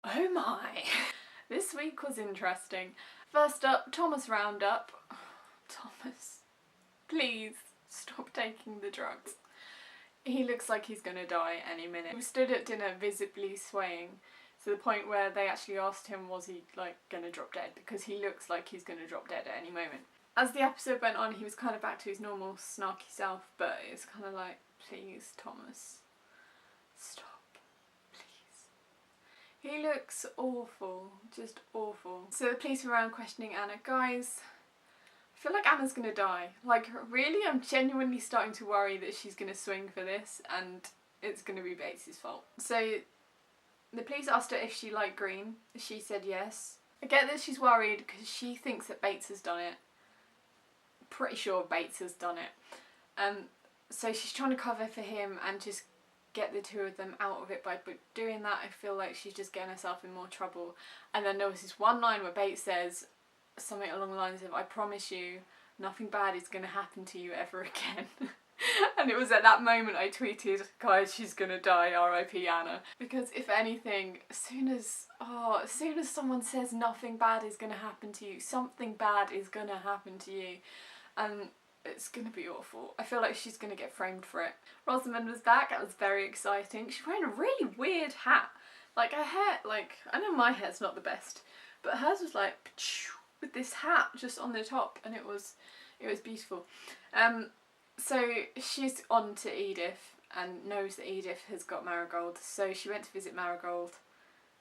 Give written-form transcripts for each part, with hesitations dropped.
Oh my! This week was interesting. First up, Thomas Roundup. Thomas, please stop taking the drugs. He looks like he's gonna die any minute. We stood at dinner visibly swaying to the point where they actually asked him was he like gonna drop dead, because he looks like he's gonna drop dead at any moment. As the episode went on, he was kind of back to his normal snarky self, but it's kind of like, please Thomas, stop. He looks awful, just awful. So the police were around questioning Anna. Guys, I feel like Anna's gonna die. Like, really, I'm genuinely starting to worry that she's gonna swing for this and it's gonna be Bates' fault. So the police asked her if she liked green. She said yes. I get that she's worried because she thinks that Bates has done it. Pretty sure Bates has done it. So she's trying to cover for him and just get the two of them out of it by doing that. I feel like she's just getting herself in more trouble. And then there was this one line where Bates says something along the lines of, I promise you nothing bad is going to happen to you ever again. And it was at that moment I tweeted, guys, she's gonna die, R.I.P. Anna. Because if anything, as soon as someone says nothing bad is gonna happen to you, something bad is gonna happen to you. And it's gonna be awful. I feel like she's gonna get framed for it. Rosamund was back, that was very exciting. She's wearing a really weird hat. Like her hair, like, I know my hair's not the best, but hers was like, with this hat just on the top, and it was beautiful. So she's on to Edith and knows that Edith has got Marigold, so she went to visit Marigold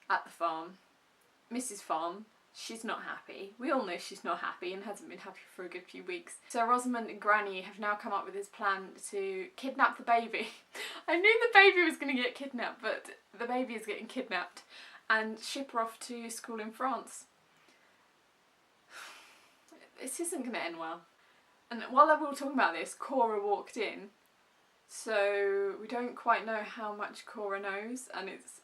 at the farm. Mrs. Farm. She's not happy. We all know she's not happy and hasn't been happy for a good few weeks. So Rosamund and Granny have now come up with this plan to kidnap the baby. I knew the baby was going to get kidnapped, but the baby is getting kidnapped and ship her off to school in France. This isn't going to end well. And while we were talking about this, Cora walked in, so we don't quite know how much Cora knows, and it's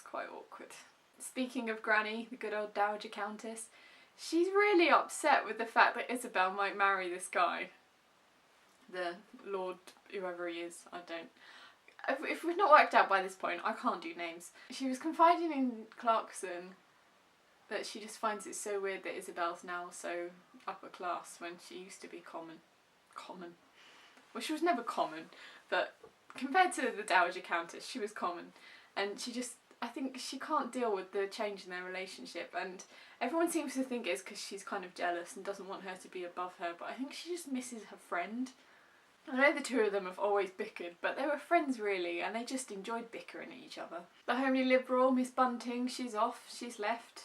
quite awkward. Speaking of Granny, the good old Dowager Countess, she's really upset with the fact that Isabel might marry this guy. The Lord, whoever he is, I don't. If we've not worked out by this point, I can't do names. She was confiding in Clarkson that she just finds it so weird that Isabel's now so upper class when she used to be common. Well, she was never common, but compared to the Dowager Countess, she was common. And she just, I think she can't deal with the change in their relationship, and everyone seems to think it's because she's kind of jealous and doesn't want her to be above her, but I think she just misses her friend. I know the two of them have always bickered, but they were friends really, and they just enjoyed bickering at each other. The homely liberal, Miss Bunting, she's off, she's left.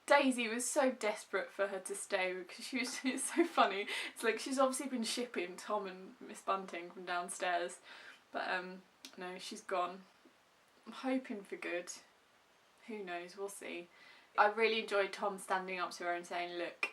Daisy was so desperate for her to stay because it's so funny. It's like she's obviously been shipping Tom and Miss Bunting from downstairs, but no, she's gone. I'm hoping for good. Who knows, we'll see. I really enjoyed Tom standing up to her and saying, look,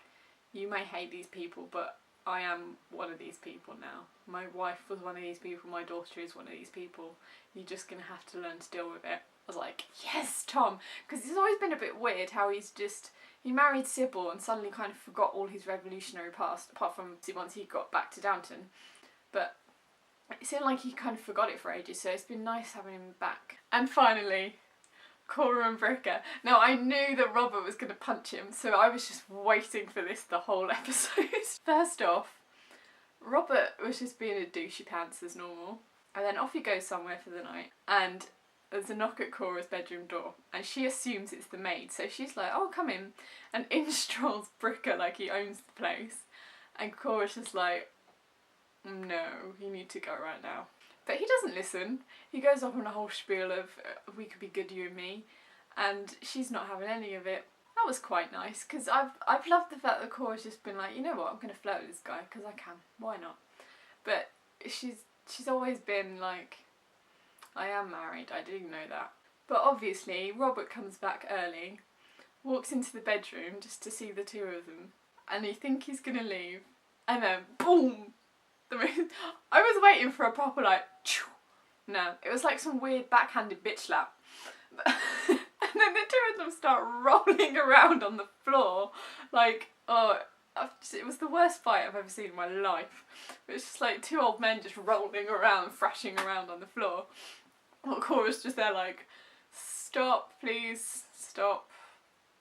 you may hate these people, but I am one of these people now. My wife was one of these people, my daughter is one of these people. You're just going to have to learn to deal with it. I was like, yes, Tom, because it's always been a bit weird how he married Sybil and suddenly kind of forgot all his revolutionary past, apart from once he got back to Downton. But it seemed like he kind of forgot it for ages, so it's been nice having him back. And finally, Cora and Bricker. Now, I knew that Robert was going to punch him, so I was just waiting for this the whole episode. First off, Robert was just being a douchey pants as normal, and then off he goes somewhere for the night, and there's a knock at Cora's bedroom door, and she assumes it's the maid, so she's like, oh, come in, and in strolls Bricker like he owns the place, and Cora's just like, no, you need to go right now. But he doesn't listen. He goes off on a whole spiel of, we could be good, you and me, and she's not having any of it. That was quite nice, because I've loved the fact that Cora's just been like, you know what, I'm going to flirt with this guy, because I can, why not? But she's always been like, I am married, I didn't know that. But obviously, Robert comes back early, walks into the bedroom just to see the two of them, and you think he's going to leave, and then boom! I was waiting for a proper like, no, it was like some weird backhanded bitch slap. And then the two of them start rolling around on the floor, like, it was the worst fight I've ever seen in my life. It was just like two old men just rolling around, thrashing around on the floor. Well, Cora's just there like, stop, please, stop.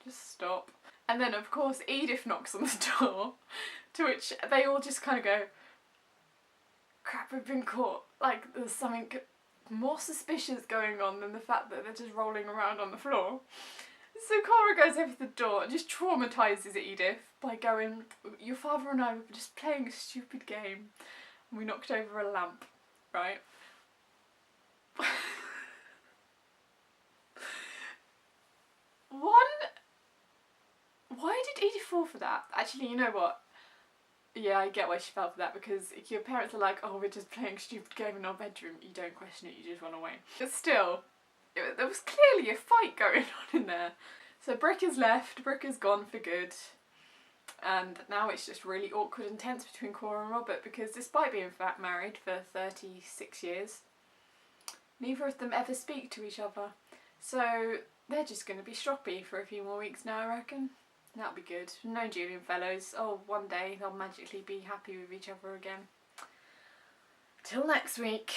Just stop. And then of course Edith knocks on the door, to which they all just kind of go, crap, we've been caught. Like there's something more suspicious going on than the fact that they're just rolling around on the floor. So Cora goes over the door and just traumatises Edith by going, your father and I were just playing a stupid game and we knocked over a lamp, right? Why did Edith fall for that? Actually, you know what? Yeah, I get why she fell for that, because if your parents are like, oh, we're just playing a stupid game in our bedroom, you don't question it, you just run away. But still, there was clearly a fight going on in there. So Brick has left, Brick has gone for good, and now it's just really awkward and tense between Cora and Robert, because despite being married for 36 years, neither of them ever speak to each other. So they're just going to be stroppy for a few more weeks now, I reckon. That'll be good. No Julian fellows. Oh, one day they'll magically be happy with each other again. Till next week.